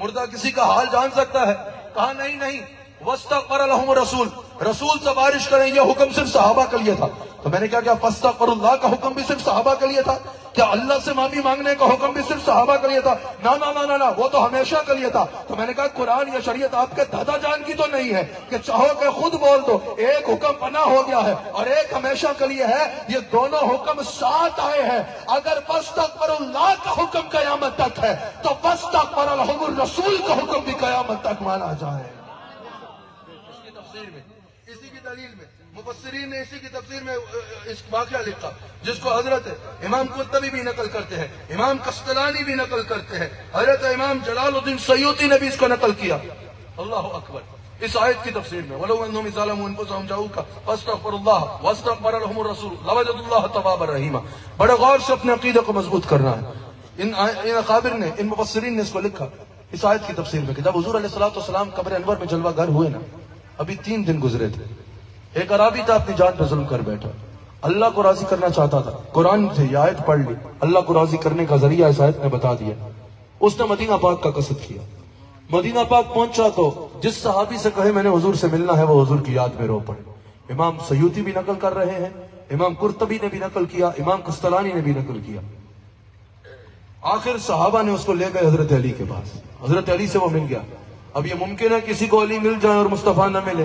مردہ کسی کا حال جان سکتا ہے؟ کہا نہیں نہیں، وَاسْتَغْفَرَ لَهُمُ الرَّسُولُ، رسول سفارش کریں، یہ حکم صرف صحابہ کے لیے تھا۔ تو میں نے کیا فَاسْتَغْفِرُ اللَّهَ کا حکم بھی صرف صحابہ کے لیے تھا؟ کیا اللہ سے معافی مانگنے کا حکم بھی صرف صحابہ کے لیے تھا؟ نہ، وہ تو ہمیشہ کے لیے تھا۔ تو میں نے کہا قرآن یا شریعت آپ کے دادا جان کی تو نہیں ہے کہ چاہو کہ خود بول دو، ایک حکم فنا ہو گیا ہے اور ایک ہمیشہ کے لیے ہے، یہ دونوں حکم ساتھ آئے ہیں۔ اگر فَاسْتَغْفِرُ اللَّهَ کا حکم قیامت تک ہے تو فَاسْتَغْفَرَ لَهُمُ الرَّسُولُ کا حکم بھی قیامت تک مانا جائے۔ اس کی تفسیر میں، اسی کی دلیل میں مفسرین نے اسی کی تفسیر میں اس واقعہ لکھا جس کو حضرت امام قرطبی بھی نقل کرتے ہیں، امام قسطلانی بھی نقل کرتے ہیں، حضرت امام جلال الدین سیوطی نے بھی اس کو نقل کیا۔ اللہ اکبر، اس آیت کی تفسیر میں وَلَوْ أَنَّهُمْ إِذْ ظَلَمُوا أَنفُسَهُمْ جَاءُوكَ فَاسْتَغْفَرُوا اللَّهَ وَاسْتَغْفَرَ لَهُمُ الرَّسُولُ لَوَجَدُوا اللَّهَ تَوَّابًا رَحِيمًا۔ بڑے غور سے اپنے عقیدے کو مضبوط کرنا ہے۔ ان اکابر نے، ان مفسرین نے اس کو لکھا اس آیت کی تفسیر میں کہ جب حضور علیہ السلام قبر انور میں جلوہ گر ہوئے نا، ابھی 3 دن گزرے تھے، ایک عرابی تھا اپنی جان پہ ظلم کر بیٹھا، اللہ کو راضی کرنا چاہتا تھا، قرآن سے یہ آیت پڑھ لی، اللہ کو راضی کرنے کا ذریعہ اس آیت نے بتا دیا، اس نے مدینہ پاک کا قصد کیا۔ مدینہ پاک پہنچا تو جس صحابی سے کہے میں نے حضور سے ملنا ہے، وہ حضور کی یاد میں رو پڑے۔ امام سیوطی بھی نقل کر رہے ہیں، امام قرطبی نے بھی نقل کیا، امام قسطلانی نے بھی نقل کیا۔ آخر صحابہ نے اس کو لے گئے حضرت علی کے پاس، حضرت علی سے وہ مل گیا۔ اب یہ ممکن ہے کسی کو علی مل جائے اور مصطفیٰ نہ ملے،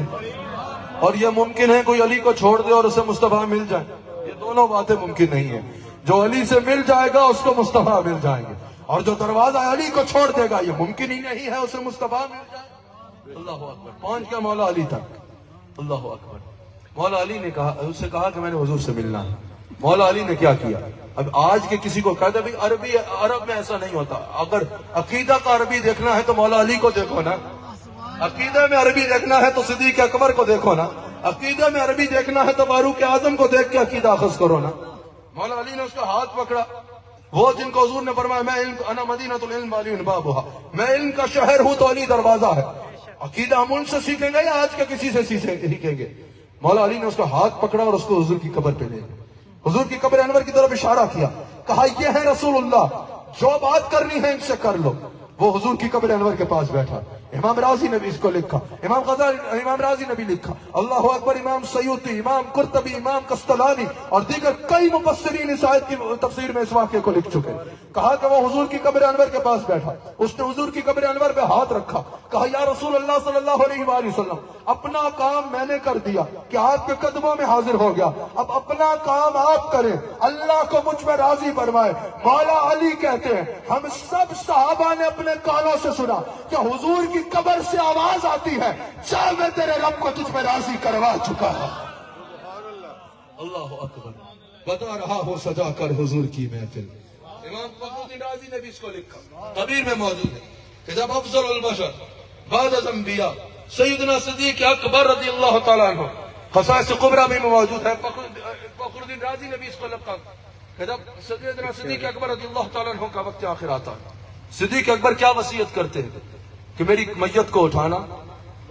اور یہ ممکن ہے کوئی علی کو چھوڑ دے اور اسے مصطفیٰ مل جائے، یہ دونوں باتیں ممکن نہیں ہیں۔ جو علی سے مل جائے گا اس کو مصطفیٰ مل جائیں گے، اور جو دروازہ علی کو چھوڑ دے گا یہ ممکن ہی نہیں ہے اسے مصطفیٰ مل جائے۔ اللہ اکبر، پہنچ گیا مولا علی تک۔ اللہ اکبر، مولا علی نے کہا، اس سے کہا کہ میں نے حضور سے ملنا ہے۔ مولا علی نے کیا کیا؟ اب آج کے کسی کو کہتے ہیں عرب میں ایسا نہیں ہوتا، اگر عقیدہ کا عربی دیکھنا ہے تو مولا علی کو دیکھو نا، عقیدہ میں عربی دیکھنا ہے تو صدیق اکبر کو دیکھو نا، عقیدہ میں عربی دیکھنا ہے تو فاروق اعظم کو دیکھ کے عقیدہ اخذ کرو نا۔ مولا علی نے اس کا ہاتھ پکڑا، وہ جن کو حضور نے فرمایا میں علم انا مدینۃ العلم وعلی بابھا، میں علم کا شہر ہوں تو علی دروازہ ہے۔ عقیدہ ہم ان سے سیکھیں گے یا آج کے کسی سے سیکھیں گے؟ مولا علی نے اس کا ہاتھ پکڑا اور اس کو حضور کی قبر پہ لے گئے، حضور کی قبر انور کی طرف اشارہ کیا، کہا یہ ہے رسول اللہ، جو بات کرنی ہے ان سے کر لو۔ وہ حضور کی قبر انور کے پاس بیٹھا۔ امام رازی نے بھی اس کو لکھا، امام رازی نے بھی لکھا، اللہ اکبر، امام سیوطی، امام قرطبی، امام قسطلانی اور دیگر کئی مفسرین اس آیت کی تفسیر میں اس واقعے کو لکھ چکے۔ کہا کہ وہ حضور کی قبر انور کے پاس بیٹھا، اس نے حضور کی قبر انور پہ ہاتھ رکھا، کہا یا رسول اللہ صلی اللہ علیہ وآلہ وسلم، اپنا کام میں نے کر دیا کہ آپ کے قدموں میں حاضر ہو گیا، اب اپنا کام آپ کریں، اللہ کو مجھ پہ راضی فرمائے۔ مولا علی کہتے ہیں ہم سب صحابہ نے اپنے کانوں سے سنا کہ حضور کی قبر سے آواز آتی ہے، چل میں تیرے رب کو تجھ پہ راضی کروا چکا ہے۔ اللہ اکبر، بتا رہا ہوں سجا کر حضور کی محفل۔ امام فخر الدین رازی نے بھی اس کو لکھا، کبیر میں موجود ہے کہ جب افضل البشر بعد از انبیاء سیدنا صدیق اکبر رضی اللہ تعالیٰ عنہ، خصائص کبریٰ میں موجود ہے، فخر الدین رازی نے بھی اس کو لکھا کہ جب سیدنا صدیق اکبر رضی اللہ تعالیٰ عنہ کا وقت آخر آتا ہے، صدیق اکبر کیا وصیت کرتے ہیں کہ میری میت کو اٹھانا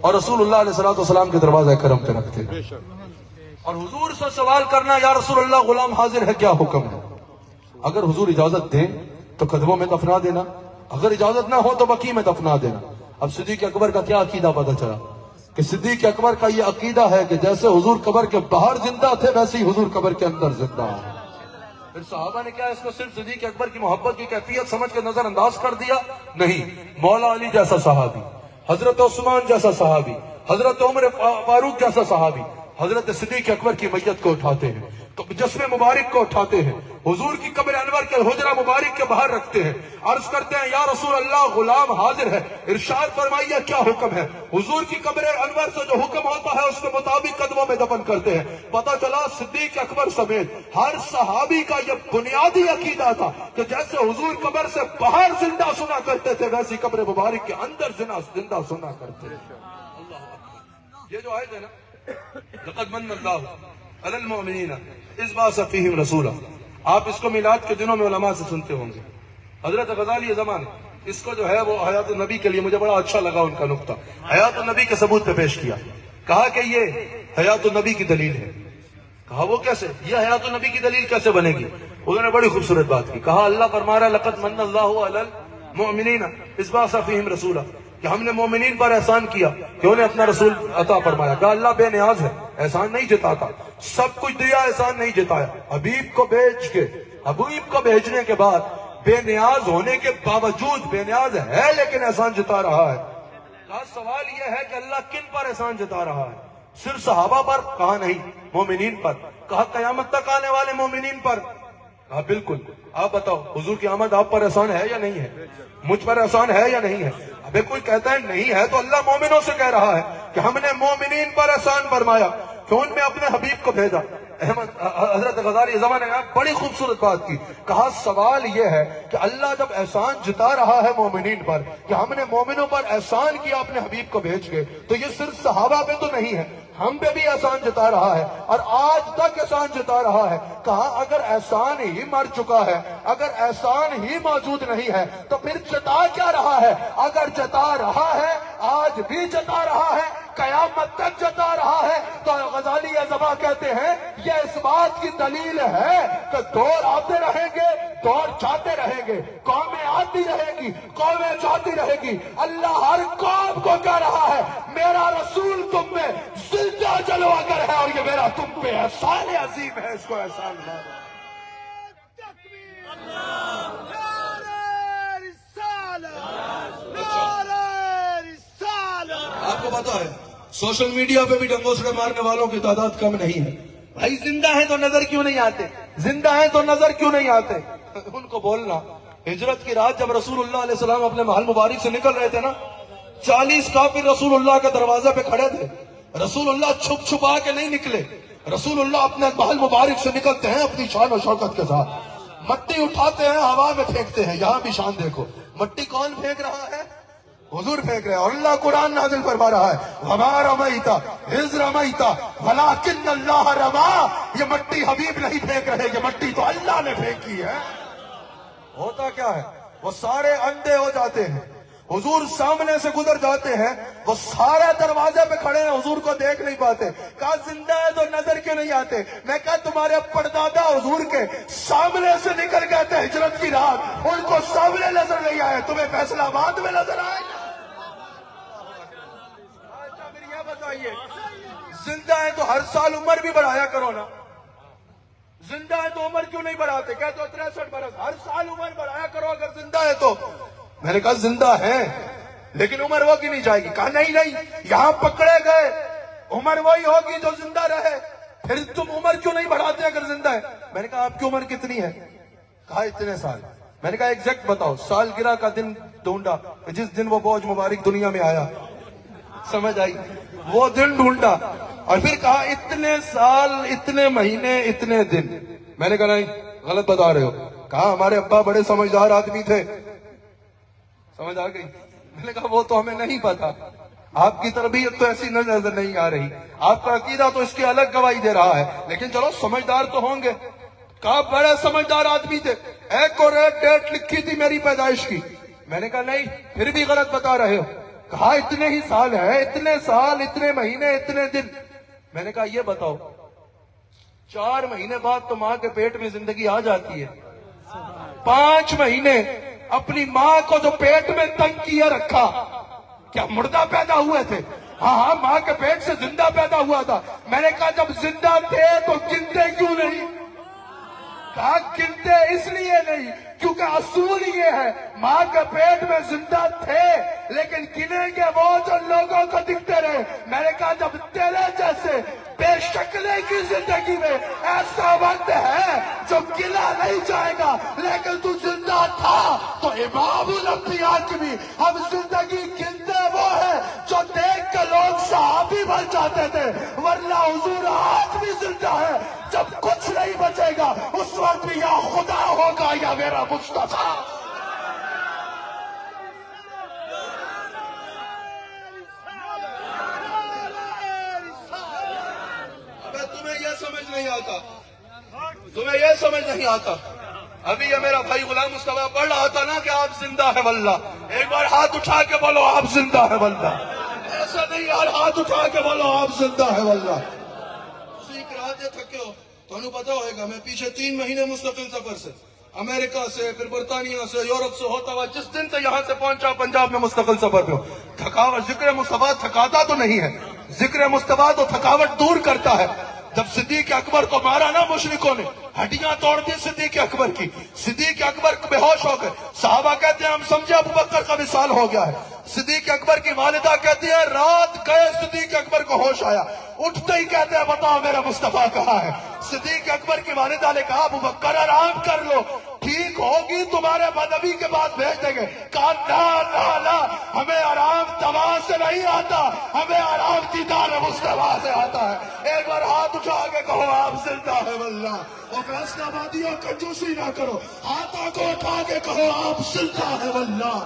اور رسول اللہ علیہ السلام کے دروازہ کرم پہ رکھتے ہیں، اور حضور سے سوال کرنا یا رسول اللہ غلام حاضر ہے، کیا حکم ہے؟ اگر حضور اجازت دیں تو قدموں میں دفنا دینا، اگر اجازت نہ ہو تو بقیع میں دفنا دینا۔ اب صدیق اکبر کا کیا عقیدہ پتہ چلا کہ صدیق اکبر کا یہ عقیدہ ہے کہ جیسے حضور قبر کے باہر زندہ تھے ویسے ہی حضور قبر کے اندر زندہ ہیں۔ پھر صحابہ نے کیا اس کو صرف صدیق اکبر کی محبت کی کیفیت سمجھ کے نظر انداز کر دیا؟ نہیں، مولا علی جیسا صحابی، حضرت عثمان جیسا صحابی، حضرت عمر فاروق جیسا صحابی حضرت صدیق اکبر کی میت کو اٹھاتے ہیں، تو جسم مبارک کو اٹھاتے ہیں، حضور کی قبر انور کے حجرہ مبارک کے باہر رکھتے ہیں، عرض کرتے ہیں یا رسول اللہ غلام حاضر ہے، ارشاد فرمائیے کیا حکم ہے؟ حضور کی قبر انور سے جو حکم ہوتا ہے اس کے مطابق قدموں میں دفن کرتے ہیں۔ پتہ چلا صدیق اکبر سمیت ہر صحابی کا یہ بنیادی عقیدہ تھا کہ جیسے حضور قبر سے باہر زندہ سنا کرتے تھے ویسی قبر مبارک کے اندر زندہ سنا کرتے تھے۔ اللہ اکبر۔ یہ جو آیت ہے نا، لقد من اللہ علی المؤمنین اذ بعث فیہم رسولا، آپ اس کو میلاد کے دنوں میں علماء سے سنتے ہوں گے۔ حضرت غزالی زمان اس کو جو ہے وہ حیات النبی کے لیے مجھے بڑا اچھا لگا ان کا نقطہ، حیات النبی کے ثبوت پہ پیش کیا، کہا کہ یہ حیات النبی کی دلیل ہے۔ کہا وہ کیسے، یہ حیات النبی کی دلیل کیسے بنے گی؟ انہوں نے بڑی خوبصورت بات کی، کہا اللہ فرما رہا ہے لقد من اللہ علی المؤمنین اذ بعث فیہم رسولا، کہ ہم نے مومنین پر احسان کیا کہ انہیں اپنا رسول عطا فرمایا۔ کہا اللہ بے نیاز ہے، احسان نہیں جتاتا، سب کچھ دیا احسان نہیں جتایا، حبیب کو بھیج کے، حبیب کو بھیجنے کے بعد بے نیاز ہونے کے باوجود بے نیاز ہے لیکن احسان جتا رہا ہے۔ کہا سوال یہ ہے کہ اللہ کن پر احسان جتا رہا ہے؟ صرف صحابہ پر؟ کہا نہیں، مومنین پر۔ کہا قیامت تک آنے والے مومنین پر؟ کہا بالکل۔ آپ بتاؤ حضور کی آمد آپ پر احسان ہے یا نہیں ہے؟ مجھ پر احسان ہے یا نہیں ہے؟ ابھی کوئی کہتا ہے نہیں ہے تو اللہ مومنوں سے کہہ رہا ہے کہ ہم نے مومنین پر احسان فرمایا کہ ان میں اپنے حبیب کو بھیجا۔ حضرت غزالی زمانے میں بڑی خوبصورت بات کی، کہا سوال یہ ہے کہ اللہ جب احسان جتا رہا ہے مومنین پر کہ ہم نے مومنوں پر احسان کیا اپنے حبیب کو بھیج کے، تو یہ صرف صحابہ پہ تو نہیں ہے، ہم پہ بھی احسان جتا رہا ہے اور آج تک احسان جتا رہا ہے۔ کہا اگر احسان ہی مر چکا ہے، اگر احسان ہی موجود نہیں ہے تو پھر جتا کیا رہا ہے؟ اگر جتا رہا ہے، آج بھی جتا رہا ہے، قیامت تک جتا رہا ہے، تو غزالی زبا کہتے ہیں یہ اس بات کی دلیل ہے کہ دور آتے رہیں گے، دور جاتے رہیں گے، قومیں آتی رہے گی، قومیں جاتی رہے گی، اللہ ہر قوم کو کہہ رہا ہے میرا رسول تم میں زندہ جلوہ گر ہے اور یہ میرا تم پہ احسان عظیم ہے، اس کو احسان مانو۔ آپ کو پتا ہے سوشل میڈیا پہ بھی ڈنگوسڑے مارنے والوں کی تعداد کم نہیں ہے۔ بھائی زندہ ہیں تو نظر کیوں نہیں آتے؟ زندہ ہیں تو نظر کیوں نہیں آتے؟ ان کو بولنا، ہجرت کی رات جب رسول اللہ علیہ السلام اپنے محل مبارک سے نکل رہے تھے نا، 40 کافر رسول اللہ کے دروازے پہ کھڑے تھے۔ رسول اللہ چھپ چھپا کے نہیں نکلے، رسول اللہ اپنے محل مبارک سے نکلتے ہیں اپنی شان و شوکت کے ساتھ، مٹی اٹھاتے ہیں ہوا میں پھینکتے ہیں۔ یہاں بھی شان دیکھو، مٹی کون پھینک رہا ہے؟ حضور پھینک رہے ہیں، اور اللہ قرآن نازل فرما رہا ہے وَمَا رَمَيْتَ إِذْ رَمَيْتَ وَلَكِنَّ اللَّهَ رَمَا۔ یہ مٹی حبیب نہیں پھینک رہے، یہ مٹی تو اللہ نے پھینکی ہے۔ ہوتا کیا ہے؟ وہ سارے اندھے ہو جاتے ہیں، حضور سامنے سے گزر جاتے ہیں، وہ سارے دروازے پہ کھڑے ہیں، حضور کو دیکھ نہیں پاتے۔ کہا زندہ ہے تو نظر کیوں نہیں آتے؟ میں کہا تمہارے پردادا حضور کے سامنے سے نکل گئے تھے ہجرت کی رات، ان کو سامنے نظر نہیں آئے، تمہیں فیصلہ آباد میں نظر آئے؟ بتائیے زندہ ہے تو ہر سال عمر بھی بڑھایا کرو نا، زندہ ہے تو عمر کیوں نہیں بڑھاتے؟ کہتے ہو 63 برس، ہر سال عمر بڑھایا کرو اگر زندہ ہے تو۔ میں نے کہا زندہ ہے لیکن عمر وہ کی نہیں جائے گی۔ کہا نہیں، یہاں پکڑے گئے عمر وہی ہوگی جو زندہ رہے، پھر تم عمر کیوں نہیں بڑھاتے اگر زندہ ہے؟ میں نے کہا آپ کی عمر کتنی ہے؟ کہا اتنے سال۔ میں نے کہا ایگزیکٹ بتاؤ، سالگرہ کا دن ڈھونڈا جس دن وہ بوجھ مبارک دنیا میں آیا، سمجھ آئی؟ وہ دن ڈھونڈا اور پھر کہا اتنے سال، اتنے مہینے، اتنے دن۔ میں نے کہا نہیں، غلط بتا رہے ہو۔ کہا ہمارے ابا بڑے سمجھدار آدمی تھے۔ سمجھ آ گئی؟ میں نے کہا وہ تو ہمیں نہیں پتا، آپ کی تربیت تو ایسی نظر نہیں آ رہی، آپ کا عقیدہ تو اس کی الگ گواہی دے رہا ہے، لیکن چلو سمجھدار تو ہوں گے۔ کہا بڑے سمجھدار آدمی تھے، ایک اور ایک ڈیٹ لکھی تھی میری پیدائش کی۔ میں نے کہا نہیں، پھر بھی غلط بتا رہے ہو۔ کہا اتنے ہی سال ہے، اتنے سال، اتنے مہینے، اتنے دن۔ میں نے کہا یہ بتاؤ 4 مہینے بعد تو ماں کے پیٹ میں زندگی آ جاتی ہے، 5 مہینے اپنی ماں کو جو پیٹ میں تنگ کیے رکھا، کیا مردہ پیدا ہوئے تھے؟ ہاں ماں کے پیٹ سے زندہ پیدا ہوا تھا۔ میں نے کہا جب زندہ تھے تو گنتے کیوں نہیں؟ کہا گنتے اس لیے نہیں کیونکہ اصول یہ ہے، ماں کے پیٹ میں زندہ تھے لیکن گنیں گے وہ جو لوگوں کو دکھتے رہے۔ میں نے کہا جب تیرے جیسے بے شکلے کی زندگی میں ایسا وقت ہے جو گنا نہیں جائے گا لیکن تو زندہ تھا، تو امام الانبیاء کی بھی ہم زندگی گنتے وہ ہیں جو دیکھ کے لوگ صحابی بن جاتے تھے، ورنہ حضور آج بھی زندہ ہے۔ جب کچھ نہیں بچے گا اس وقت بھی یا خدا ہوگا یا میرا مصطفیٰ۔ تمہیں یہ سمجھ نہیں آتا۔ ابھی یہ میرا بھائی غلام مصطفیٰ پڑھ رہا تھا نا کہ آپ زندہ ہے واللہ، ایک بار ہاتھ اٹھا کے بولو آپ زندہ ہے واللہ۔ ایسا نہیں یار، ہاتھ اٹھا کے بولو آپ زندہ ہے واللہ۔ اسی رات یہ تھکے ہو تو انہوں پتا ہوئے گا، میں پیچھے 3 مہینے مستقل سفر سے، امریکہ سے، پھر برطانیہ سے، یورپ سے ہوتا ہوا جس دن سے یہاں سے پہنچا پنجاب میں مستقل سفر پہ ہو۔ تھکاوٹ، ذکر مصطفیٰ تھکاتا تو نہیں ہے، ذکر مصطفیٰ تو تھکاوٹ دور کرتا ہے۔ جب صدیق اکبر کو مارا نا مشرکوں نے، ہڈیاں توڑ دی صدیق اکبر کی، صدیق اکبر بے ہوش ہو گئے، صحابہ کہتے ہیں ہم سمجھے ابو بکر کا وصال ہو گیا ہے۔ صدیق اکبر کی والدہ کہتی ہے رات گئے صدیق اکبر کو ہوش آیا، اٹھتے ہی کہتے ہیں بتاؤ میرا مصطفیٰ کہاں ہے؟ صدیق اکبر کی والدہ نے کہا ابو بکر آرام کر لو، ٹھیک ہوگی تمہارے بدنبی کے بعد بھیج دیں گے۔ کہا نا ہمیں آرام دوا سے نہیں آتا، ہمیں آرام دیدار مصطفیٰ سے آتا ہے۔ ایک بار ہاتھ اٹھا کے کہو آپ زندہ ہے واللہ، اور فیصلہ آبادیوں کنجوسی نہ کرو، ہاتھوں کو اٹھا کے کہو آپ زندہ ہے واللہ،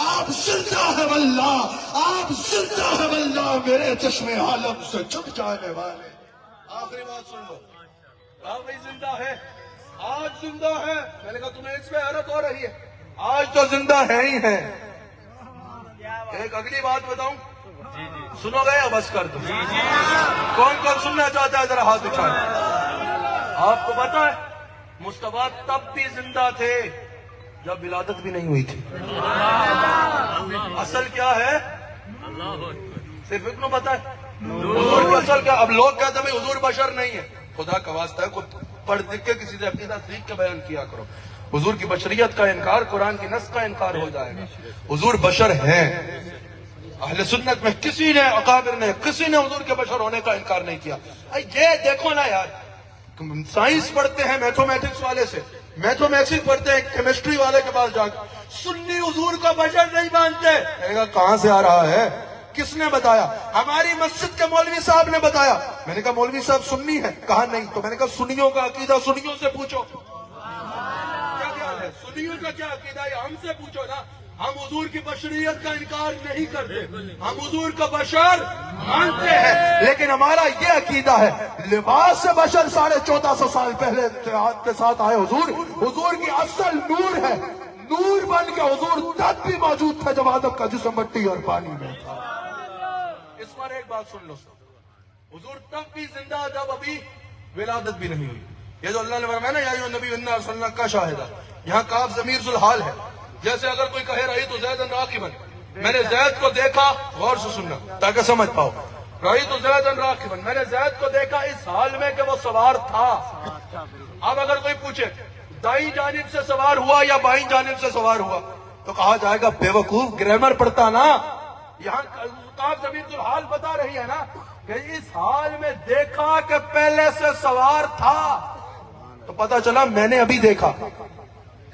آپ زندہ ہے واللہ، آپ زندہ ہے واللہ، میرے چشم عالم سے چھپ جانے والے۔ آخری بات سن لو، آپ بھی زندہ ہے، آج زندہ ہے۔ میں نے کہا تمہیں اس میں حیرت ہو رہی ہے، آج تو زندہ ہے ہی ہے۔ ایک اگلی بات بتاؤں، سنو گے یا بس کر دو؟ کون کون سننا چاہتا ہے ذرا ہاتھ اٹھائیں۔ آپ کو پتا ہے مصطفیٰ تب بھی زندہ تھے جب ولادت بھی نہیں ہوئی تھی۔ اصل کیا ہے صرف اتنا پتا ہے، حضور کی اصل کیا؟ اب لوگ کہتے ہیں بھائی حضور بشر نہیں ہے، خدا کا واسطہ ہے کوئی پڑھ لکھ کے کسی سے عقیدہ سیکھ کے بیان کیا کرو۔ حضور کی بشریت کا انکار قرآن کی نص کا انکار ہو جائے گا۔ حضور بشر ہیں، اہل سنت میں کسی نے، اکابر نے، کسی نے حضور کے بشر ہونے کا انکار نہیں کیا۔ یہ دیکھو نا یار، سائنس پڑھتے ہیں میتھمیٹکس والے سے، میتھمیٹکس پڑھتے ہیں کیمسٹری والے کے پاس جا کے، سنی حضور کا بشر نہیں مانتے۔ میں نے کہا کہاں سے آ رہا ہے؟ کس نے بتایا؟ ہماری مسجد کے مولوی صاحب نے بتایا۔ میں نے کہا مولوی صاحب سنی ہے؟ کہا نہیں۔ تو میں نے کہا سنیوں کا عقیدہ سنیوں سے پوچھو، کیا خیال ہے؟ سنیوں کا کیا عقیدہ ہے ہم سے پوچھو نا۔ ہم حضور کی بشریت کا انکار نہیں کرتے، ہم حضور کا بشر مانتے ہیں، لیکن ہمارا یہ عقیدہ ہے لباس سے بشر 1450 سال پہلے اتحاد کے ساتھ آئے۔ حضور کی اصل نور ہے، نور بن کے حضور تب بھی موجود تھا جب آدم کا جسم مٹی اور پانی میں تھا۔ اس پر ایک بات سن لو، حضور تب بھی زندہ جب ابھی ولادت بھی نہیں ہوئی۔ یہ جو اللہ نے فرمایا نا یا ایھا النبی انا ارسلناک کا شاہدہ، یہاں کاف ضمیر ذوالحال ہے۔ جیسے اگر کوئی کہے رأیت زیدًا راکبًا، میں نے زید کو دیکھا، غور سے سننا تاکہ سمجھ پاؤ، رأیت زیدًا راکبًا، میں نے زید کو دیکھا اس حال میں کہ وہ سوار تھا۔ اب اگر کوئی پوچھے دائیں جانب سے سوار ہوا یا بائیں جانب سے سوار ہوا تو کہا جائے گا بے وقوف، گرامر پڑھتا نا۔ یہاں کاف ضمیر ذوالحال بتا رہی ہے نا کہ اس حال میں دیکھا کہ پہلے سے سوار تھا، تو پتا چلا میں نے ابھی دیکھا۔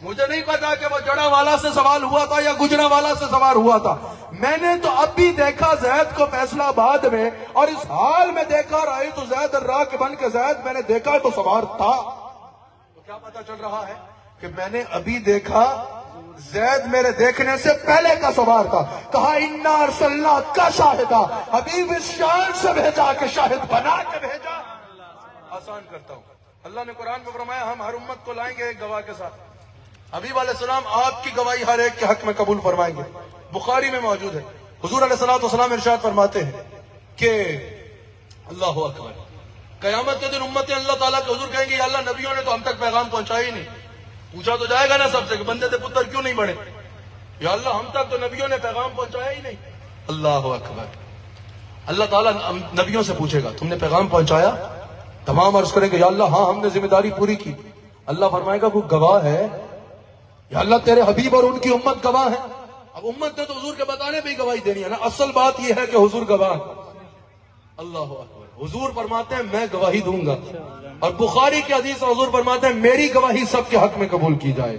مجھے نہیں پتا کہ وہ جڑا والا سے سوال ہوا تھا یا گجرا والا سے سوار ہوا تھا، میں نے تو اب بھی دیکھا زید کو فیصلہ آباد میں، اور اس حال میں دیکھا رأیت زید راکبًا کے زید میں نے دیکھا تو سوار تھا۔ تو کیا پتا چل رہا ہے کہ میں نے ابھی دیکھا، زید میرے دیکھنے سے پہلے کا سوار تھا۔ کہا انا ارسلناک کا شاہدہ، حبیب اس شان سے بھیجا کہ شاہد بنا کے بھیجا۔ آسان کرتا ہوں، اللہ نے قرآن میں فرمایا ہم ہر امت کو لائیں گے ایک گواہ کے ساتھ، حبیب علیہ السلام آپ کی گواہی ہر ایک کے حق میں قبول فرمائیں گے۔ بخاری میں موجود ہے، حضور علیہ السلام ارشاد فرماتے ہیں کہ اللہ اکبر، قیامت کے دن امتیں اللہ تعالیٰ کے حضور کہیں گے یا اللہ نبیوں نے تو ہم تک پیغام پہنچایا ہی نہیں، پوچھا تو جائے گا نا سب سے کہ بندے دے پتر کیوں نہیں بڑھے؟ یا اللہ ہم تک تو نبیوں نے پیغام پہنچایا ہی نہیں. اللہ اکبر. اللہ تعالیٰ نبیوں سے پوچھے گا تم نے پیغام پہنچایا؟ تمام عرض کریں گے یا اللہ ہاں ہم نے ذمہ داری پوری کی. اللہ فرمائے گا کوئی گواہ ہے؟ یا اللہ تیرے حبیب اور ان کی امت گواہ ہے. اب امت نے تو حضور کے بتانے پہ ہی گواہی دینی ہے نا. اصل بات یہ ہے کہ حضور گواہ. اللہ اکبر. حضور فرماتے ہیں میں گواہی دوں گا. اور بخاری کی حدیث حضور فرماتے ہیں میری گواہی سب کے حق میں قبول کی جائے.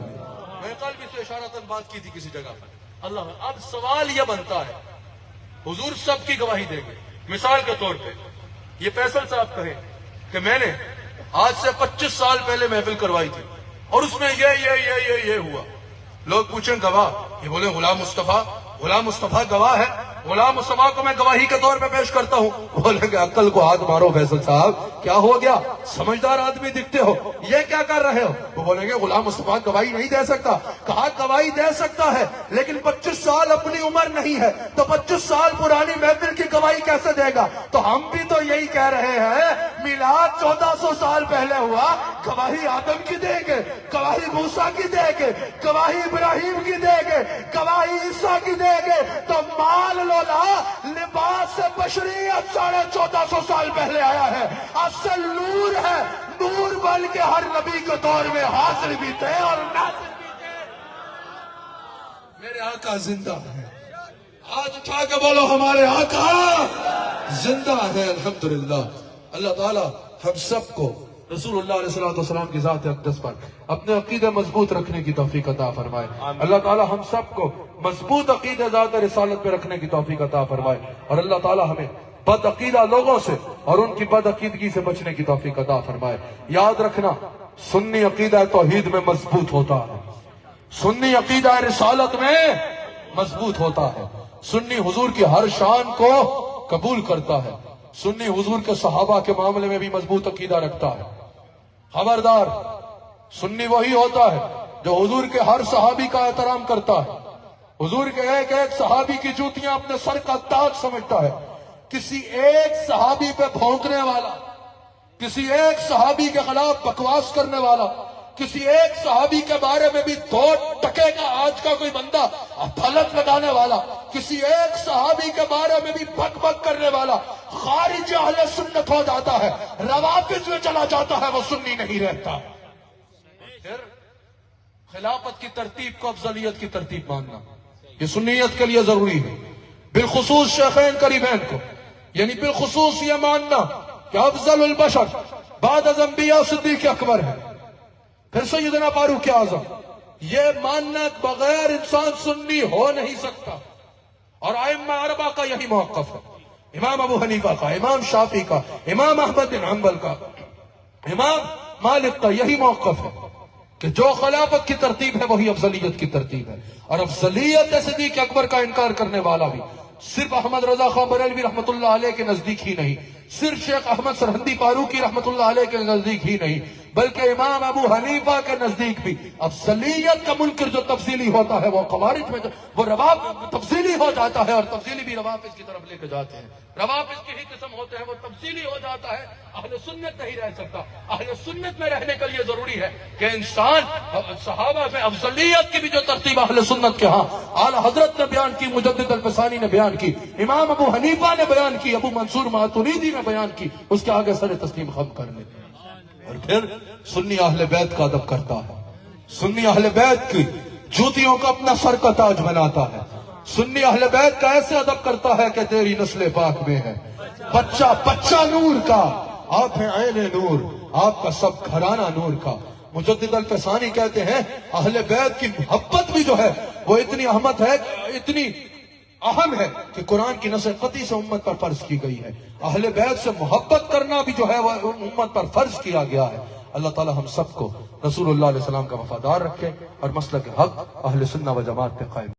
میں کل بھی سے اشارتاً بات کی تھی کسی جگہ پر. اللہ. اب سوال یہ بنتا ہے حضور سب کی گواہی دیں گے. مثال کے طور پہ یہ فیصل صاحب کہیں کہ میں نے آج سے 25 سال پہلے محفل کروائی تھی اور اس میں یہ ہوا. لوگ پوچھیں گواہ؟ یہ بولے غلام مصطفیٰ. غلام مصطفیٰ گواہ ہے. غلام مصطفیٰ کو میں گواہی کے طور پہ پیش کرتا ہوں. بولیں گے عقل کو ہاتھ مارو فیصل صاحب, کیا ہو گیا؟ سمجھدار آدمی دکھتے ہو, یہ کیا کر رہے ہو؟ وہ بولیں گے غلام مصطفیٰ گواہی نہیں دے سکتا. کہا گواہی دے سکتا ہے لیکن 25 سال اپنی عمر نہیں ہے تو 25 سال پرانی محفل کی گواہی کیسے دے گا؟ تو ہم بھی تو یہی کہہ رہے ہیں میلاد 1400 سال پہلے ہوا, گواہی آدم کی دیں گے, گواہی موسیٰ کی دیں گے, گواہی ابراہیم کی دیں گے, گواہی عیسیٰ کی دیں گے. تو مان لو نا لباس بشریت 1450 سال پہلے آیا ہے. اصل نور ہے. نور بن کے ہر نبی کے دور میں حاضر بھی تھے اور ناظر بھی تھے. میرے آقا زندہ ہے. آج اٹھا کے بولو ہمارے آقا زندہ ہے. الحمدللہ. اللہ تعالی ہم سب کو رسول اللہ علیہ السلام کی ذات اقدس پر اپنے عقیدہ مضبوط رکھنے کی توفیق عطا فرمائے. اللہ تعالی ہم سب کو مضبوط عقیدہ ذات رسالت پہ رکھنے کی توفیق عطا فرمائے. اور اللہ تعالی ہمیں بد عقیدہ لوگوں سے اور ان کی بد عقیدگی سے بچنے کی توفیق عطا فرمائے. یاد رکھنا سنی عقیدہ توحید میں مضبوط ہوتا ہے. سنی عقیدہ رسالت میں مضبوط ہوتا ہے. سنی حضور کی ہر شان کو قبول کرتا ہے. سنی حضور کے صحابہ کے معاملے میں بھی مضبوط عقیدہ رکھتا ہے. خبردار, سنی وہی ہوتا ہے جو حضور کے ہر صحابی کا احترام کرتا ہے. حضور کے ایک ایک صحابی کی جوتیاں اپنے سر کا تاج سمجھتا ہے. کسی ایک صحابی پہ بھونکنے والا, کسی ایک صحابی کے خلاف بکواس کرنے والا, کسی ایک صحابی کے بارے میں بھی 2 ٹکے کا آج کا کوئی بندہ پھلک لگانے والا, کسی ایک صحابی کے بارے میں بھی بک بک کرنے والا خارج اہل سنت ہو جاتا ہے, روافض میں چلا جاتا ہے, وہ سنی نہیں رہتا. پھر خلافت کی ترتیب کو افضلیت کی ترتیب ماننا یہ سنیت کے لیے ضروری ہے. بالخصوص شیخین قریبین کو, یعنی بالخصوص یہ ماننا کہ افضل البشر بعد از انبیاء صدیق اکبر ہے, پھر سیدنا فاروق اعظم. یہ ماننا بغیر انسان سنی ہو نہیں سکتا. اور ائمہ اربعہ کا یہی موقف ہے. امام ابو حنیفہ کا, امام شافعی کا, امام احمد بن حنبل کا, امام مالک کا یہی موقف ہے کہ جو خلافت کی ترتیب ہے وہی افضلیت کی ترتیب ہے. اور افضلیت صدیق اکبر کا انکار کرنے والا بھی صرف احمد رضا خان بریلوی رحمت اللہ علیہ کے نزدیک ہی نہیں, صرف شیخ احمد سرہندی فاروقی رحمت اللہ علیہ کے نزدیک ہی نہیں, بلکہ امام ابو حنیفہ کے نزدیک بھی افضلیت کا منکر جو تفضیلی ہوتا ہے وہ خوارج میں وہ تفضیلی ہو جاتا ہے, اور تفضیلی بھی روافض کی طرف لے کے جاتے ہیں. روافض کی ہی قسم ہوتے ہیں, وہ تفضیلی ہو جاتا ہے. اہل سنت نہیں رہ سکتا. اہل سنت میں رہنے کے لیے ضروری ہے کہ انسان صحابہ میں افضلیت کی بھی جو ترتیب اہل سنت کے ہاں اعلی حضرت نے بیان کی, مجدد الفسانی نے بیان کی, امام ابو حنیفہ نے بیان کی, ابو منصور ماتریدی نے بیان کی, اس کے آگے سر تسلیم خم کرنے. اور پھر سنی اہل بیت کا ادب کرتا ہے. سنی اہل بیت کی جوتیوں کو اپنا سر کا تاج بناتا ہے. سنی اہل بیت کا ایسے ادب کرتا ہے کہ تیری نسل پاک میں ہے بچہ نور کا, آپ ہیں عین نور, آپ کا سب گھرانہ نور کا. مجدد الفسانی کہتے ہیں اہل بیت کی محبت بھی جو ہے وہ اتنی اہمیت ہے, اتنی اہم ہے کہ قرآن کی نص قطعی سے امت پر فرض کی گئی ہے. اہل بیت سے محبت کرنا بھی جو ہے وہ امت پر فرض کیا گیا ہے. اللہ تعالی ہم سب کو رسول اللہ علیہ السلام کا وفادار رکھے اور مسلک حق اہل سنہ و جماعت پہ قائم